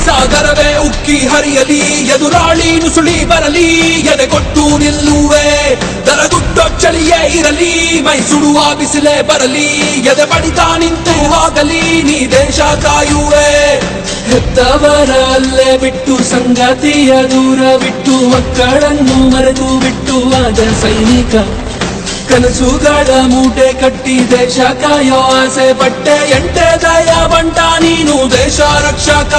ಸಾಗರವೇ ಉಕ್ಕಿ ಹರಿಯಲಿ, ಎದುರಾಳಿ ನುಸುಳಿ ಬರಲಿ, ಎದೆಗೊಟ್ಟು ನಿಲ್ಲುವೆ. ದರಗುಟ್ಟೋ ಚಳಿಯೇ ಇರಲಿ, ಮೈ ಸುಡುವ ಬಿಸಿಲೇ ಬರಲಿ, ಎದೆ ಬಡಿತ ನಿಂತು ಹೋಗಲಿ, ನೀ ದೇಶ ಕಾಯುವೆ. ಹೆತ್ತವರ ಅಲ್ಲೇ ಬಿಟ್ಟು, ಸಂಗಾತಿಯ ದೂರ ಬಿಟ್ಟು, ಮಕ್ಕಳನ್ನು ಮರೆತು ಬಿಟ್ಟು ಆದ ಸೈನಿಕ. ಕನಸುಗಳ ಮೂಟೆ ಕಟ್ಟಿ ದೇಶ ಕಾಯೋ ಆಸೆ ಪಟ್ಟೆ, ಎಂಟೆ ದಯ ಬಂಟ ನೀನು ದೇಶ ರಕ್ಷಕ.